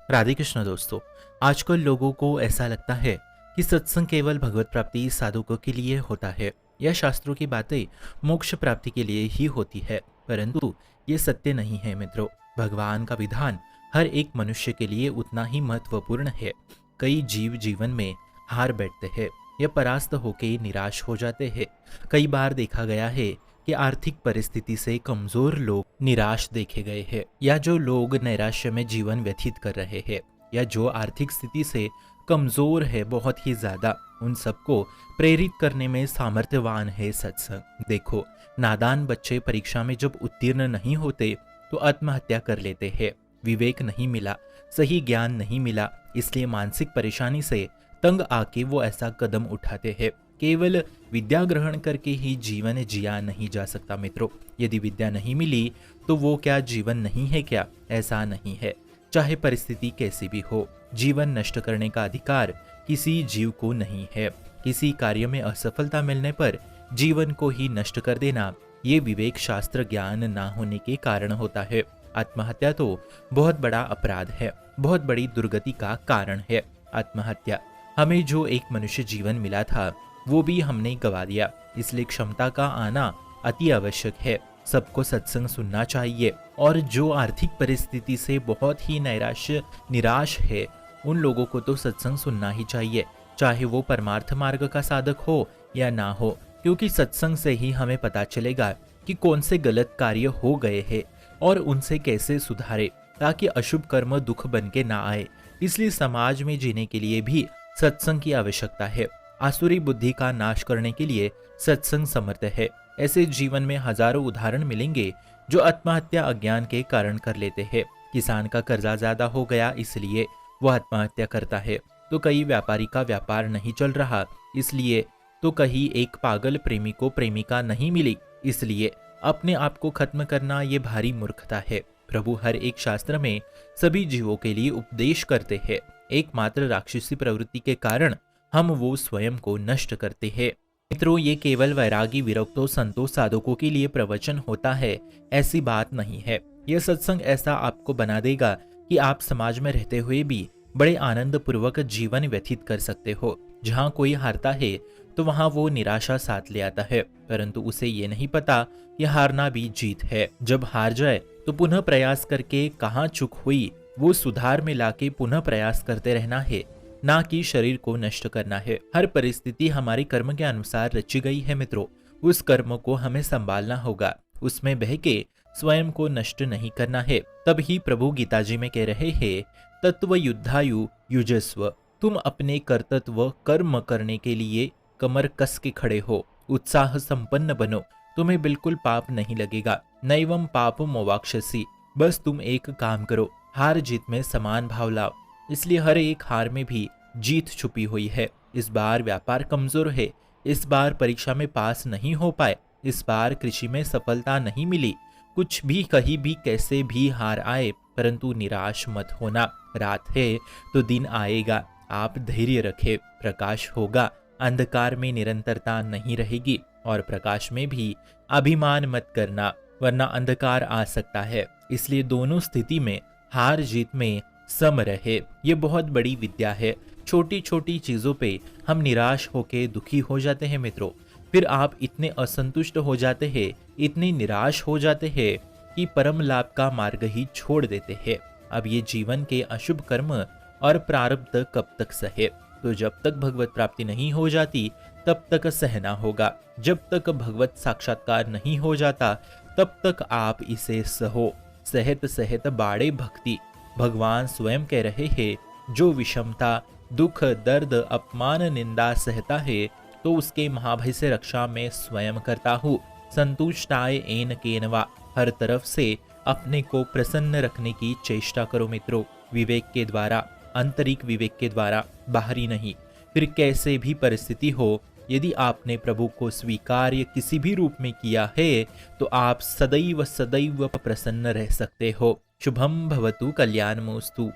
राधे कृष्ण दोस्तों। आजकल लोगों को ऐसा लगता है कि सत्संग केवल भगवत प्राप्ति साधकों के लिए होता है या शास्त्रों की बातें मोक्ष प्राप्ति के लिए ही होती है, परंतु ये सत्य नहीं है मित्रों। भगवान का विधान हर एक मनुष्य के लिए उतना ही महत्वपूर्ण है। कई जीव जीवन में हार बैठते हैं या परास्त होकर निराश हो जाते हैं। कई बार देखा गया है कि आर्थिक परिस्थिति से कमजोर लोग निराश देखे गए हैं, या जो लोग नैराश्य में जीवन व्यतीत कर रहे हैं, या जो आर्थिक स्थिति से कमजोर है बहुत ही ज्यादा, उन सबको प्रेरित करने में सामर्थ्यवान है सत्संग। देखो, नादान बच्चे परीक्षा में जब उत्तीर्ण नहीं होते तो आत्महत्या कर लेते हैं। विवेक नहीं मिला, सही ज्ञान नहीं मिला, इसलिए मानसिक परेशानी से तंग आके वो ऐसा कदम उठाते हैं। केवल विद्या ग्रहण करके ही जीवन जिया नहीं जा सकता मित्रों। यदि विद्या नहीं मिली तो वो क्या जीवन नहीं है क्या? ऐसा नहीं है। चाहे परिस्थिति कैसी भी हो, जीवन नष्ट करने का अधिकार किसी जीव को नहीं है। किसी कार्य में असफलता मिलने पर जीवन को ही नष्ट कर देना, ये विवेक शास्त्र ज्ञान ना होने के कारण होता है। आत्महत्या तो बहुत बड़ा अपराध है, बहुत बड़ी दुर्गति का कारण है। आत्महत्या, हमें जो एक मनुष्य जीवन मिला था वो भी हमने गवा दिया, इसलिए क्षमता का आना अति आवश्यक है। सबको सत्संग सुनना चाहिए, और जो आर्थिक परिस्थिति से बहुत ही निराश है, उन लोगों को तो सत्संग सुनना ही चाहिए, चाहे वो परमार्थ मार्ग का साधक हो या ना हो, क्योंकि सत्संग से ही हमें पता चलेगा कि कौन से गलत कार्य हो गए हैं और उनसे कैसे सुधारे, ताकि अशुभ कर्म दुख बन के ना आए। इसलिए समाज में जीने के लिए भी सत्संग की आवश्यकता है। आसुरी बुद्धि का नाश करने के लिए सत्संग समर्थ है। ऐसे जीवन में हजारों उदाहरण मिलेंगे जो आत्महत्या अज्ञान के कारण कर लेते हैं। किसान का कर्जा ज्यादा हो गया इसलिए वो आत्महत्या करता है, तो कई व्यापारी का व्यापार नहीं चल रहा इसलिए, तो कहीं एक पागल प्रेमी को प्रेमिका नहीं मिली इसलिए। अपने आप को खत्म करना ये भारी मूर्खता है। प्रभु हर एक शास्त्र में सभी जीवों के लिए उपदेश करते हैं। एकमात्र राक्षसी प्रवृत्ति के कारण हम वो स्वयं को नष्ट करते हैं। मित्रों, ये केवल वैरागी विरक्तों संतों साधकों के लिए प्रवचन होता है, ऐसी बात नहीं है। यह सत्संग ऐसा आपको बना देगा कि आप समाज में रहते हुए भी बड़े आनंद पूर्वक जीवन व्यतीत कर सकते हो। जहाँ कोई हारता है तो वहाँ वो निराशा साथ ले आता है, परंतु उसे ये नहीं पता कि हारना भी जीत है। जब हार जाए तो पुनः प्रयास करके कहाँ चूक हुई वो सुधार में लाके पुनः प्रयास करते रहना है, ना कि शरीर को नष्ट करना है। हर परिस्थिति हमारे कर्म के अनुसार रची गई है मित्रों। उस कर्म को हमें संभालना होगा, उसमें बह के स्वयं को नष्ट नहीं करना है। तब ही प्रभु गीता जी में कह रहे हैं, तत्व युद्धायु युजस्व। तुम अपने कर्तव्य कर्म करने के लिए कमर कस के खड़े हो, उत्साह संपन्न बनो, तुम्हें बिल्कुल पाप नहीं लगेगा। नैवम पाप मोवाक्षसी। बस तुम एक काम करो, हार जीत में समान भाव लाओ। इसलिए हर एक हार में भी जीत छुपी हुई है। इस बार व्यापार कमजोर है, इस बार परीक्षा में पास नहीं हो पाए, इस बार कृषि में सफलता नहीं मिली, कुछ भी कहीं भी कैसे भी हार आए, परंतु निराश मत होना। रात है तो दिन आएगा, आप धैर्य रखें, प्रकाश होगा। अंधकार में निरंतरता नहीं रहेगी, और प्रकाश में भी अभिमान मत करना, वरना अंधकार आ सकता है। इसलिए दोनों स्थिति में हार जीत में सम रहे, ये बहुत बड़ी विद्या है। छोटी छोटी चीजों पे हम निराश होके दुखी हो जाते हैं मित्रों, फिर आप इतने असंतुष्ट हो जाते हैं, इतने निराश हो जाते हैं कि परम लाभ का मार्ग ही छोड़ देते हैं। अब ये जीवन के अशुभ कर्म और प्रारब्ध कब तक सहे? तो जब तक भगवत प्राप्ति नहीं हो जाती तब तक सहना होगा। जब तक भगवत साक्षात्कार नहीं हो जाता तब तक आप इसे सहो। सहत सहत बाड़े भक्ति। भगवान स्वयं कह रहे हैं, जो विषमता दुख दर्द अपमान निंदा सहता है तो उसके महाभय से रक्षा मैं स्वयं करता हूँ। संतुष्टाय एन केनवा। हर तरफ से अपने को प्रसन्न रखने की चेष्टा करो मित्रों, विवेक के द्वारा, आंतरिक विवेक के द्वारा, बाहरी नहीं। फिर कैसे भी परिस्थिति हो, यदि आपने प्रभु को स्वीकार्य किसी भी रूप में किया है तो आप सदैव सदैव प्रसन्न रह सकते हो। शुभम भवतु कल्याणमस्तु।